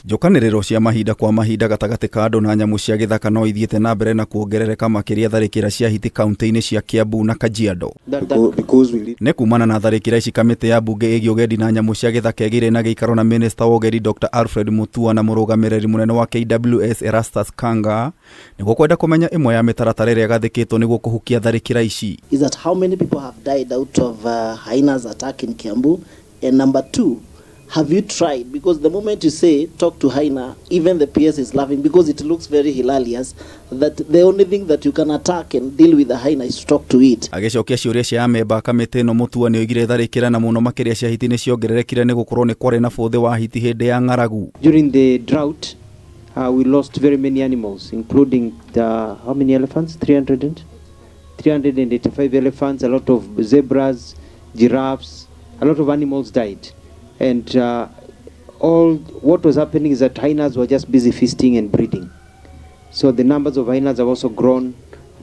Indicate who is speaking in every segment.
Speaker 1: Njokanĩrĩro cia mahinda kwa mahinda gatagatĩ ka andũ na nyamũ cia gĩthaka no ithiĩte na mbere na kuongerereka makĩria tharĩkĩra cia hiti kaunti-inĩ cia Kiambu na Kajiado. Nĩ kumana na tharĩkĩra ici kamĩtĩ ya mbunge ĩgiĩ ũgendi na nyamũ cia gĩthaka ĩgĩrĩ na gĩikaro na Minister wa ũgendi Dr. Alfred Mutua na mũrũgamĩrĩri mũnene wa KWS Erastus Kanga nĩguo kwenda kũmenya ĩmwe ya mĩtaratara ĩrĩa gathĩkĩtwo nĩguo kũhukia tharĩkĩra ici.
Speaker 2: Is that how many people have died out of hyenas attack in Kiambu? And number two, have you tried? Because the moment you say talk to hyena, even the PS is laughing because it looks very hilarious that the only thing that you can attack and deal with the hyena is to talk to it.
Speaker 1: Agĩcokia ciũria cia memba kamĩtĩ ĩno Mutua nĩ oigire tharĩkĩra na mũno makĩria cia hiti nĩ ciongererekire nĩ gũkorwo nĩ kwarĩ na bũthĩ wa hiti hĩndĩ ya ng'aragu.
Speaker 3: During the drought, we lost very many animals, including how many elephants? 385 elephants, a lot of zebras, giraffes, a lot of animals died. And all what was happening is that hyenas were just busy feasting and breeding. So the numbers of hyenas have also grown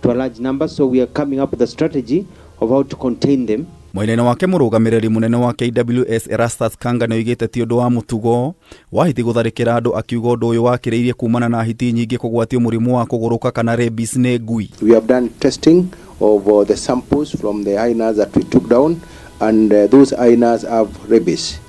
Speaker 3: to a large number. So we are coming up with a strategy of how to contain them.
Speaker 1: Mwena wake mũrũgamĩrĩri mũnene wa KWS Erastus Kanga nĩ oigĩte ti ũndũ wa mũtugo wa hiti gũtharĩkĩra andũ, akiuga ũndũ ũyũ wakĩrĩirie kumana na hiti nyingĩ kũgwatio mũrimũ wa kũgũrũka kana rabies nĩ ngui.
Speaker 4: We have done testing of the samples from the hyenas that we took down, and those hyenas have rabies.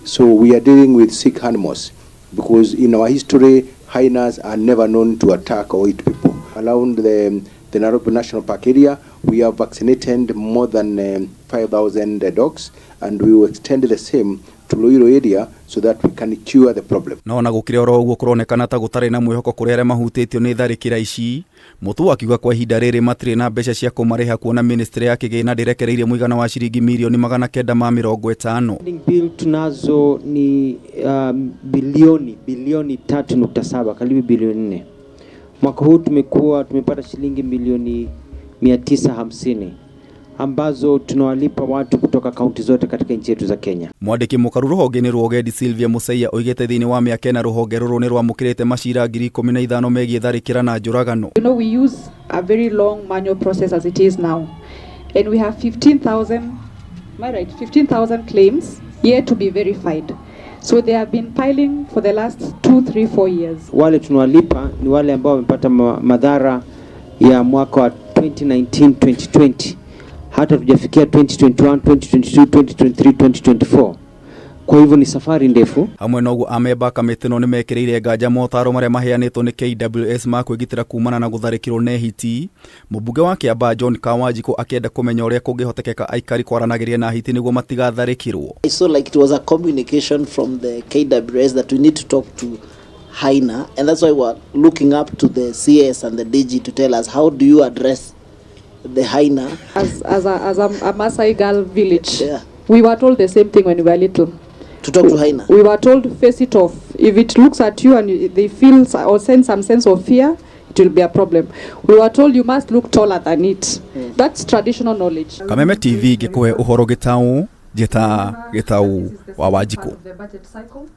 Speaker 4: So we are dealing with sick animals because in our history, hyenas are never known to attack or eat people. Around the Nairobi National Park area, we have vaccinated more than 5,000 dogs, and we will extend the same to Loiro area so that we can cure the problem.
Speaker 1: No na gũkĩrĩ oro ũguo kũronekana ta gũtarĩ na mwĩhoko kũrĩ arĩa mahutĩtio nĩ tharĩkĩra ici. Mutua akiuga kwa ihinda rĩrĩ matirĩ na mbeca cia kũmarĩha kuona ministry ya kĩgĩna ndĩrekereirie mũigana wa ciringi milioni 950.
Speaker 3: Bill tunazo ni bilioni 3.7 karibu bilioni 4. Mwaka huu tumepata shilingi milioni 950 ambazo tunawalipa watu kutoka kaunti zote katika nchi yetu za Kenya.
Speaker 1: Mwandĩki mũkaru rũhonge nĩ rwa ũgendi Sylvia Musaia oigĩte thĩinĩ wa mĩaka ĩna rũhonge rũrũ nĩ rwamũkĩrĩte macira 15,000 megiĩ tharĩkĩra na njũragano.
Speaker 5: You know, we use a very long manual process as it is now, and we have 15,000, am I right? 15,000 claims yet to be verified. So they have been piling for the last 2, 3, 4 years.
Speaker 3: Wale tunawalipa ni wale ambao wamepata madhara ya mwaka wa 2019, 2020. Hata tujafikia 2021, 2022, 2023, 2024. Kwa hivyo ni safari ndefu.
Speaker 1: Hamwe noguo amemba kamĩtĩ no nĩ mekĩrĩire nganja motaro marĩa maheanĩtwo nĩ KWS ma kwĩgitĩra kumana na gũtharĩkĩrwo nĩ hiti. Mũmbunge wa Kiambaa John Kawanjiko akĩenda kũmenya ũrĩa kũngĩhotekeka aikari kwaranagĩria na hiti nĩguo matigatharĩkĩrwo.
Speaker 2: I saw like it was a communication from the KWS that we need to talk to hyena, and that's why we're looking up to the CS and the DG to tell us how do you address the hyena.
Speaker 5: As a Maasai girl village,
Speaker 2: Yeah.
Speaker 5: we were told the same thing when we were little.
Speaker 2: To talk to hyena.
Speaker 5: We were told face it off. If it looks at you and they feel or send some sense of fear, it will be a problem. We were told you must look taller than it. That's traditional knowledge.
Speaker 1: Kameme TV gĩkũhe ũhoro gĩtaũ wa Wanjikũ.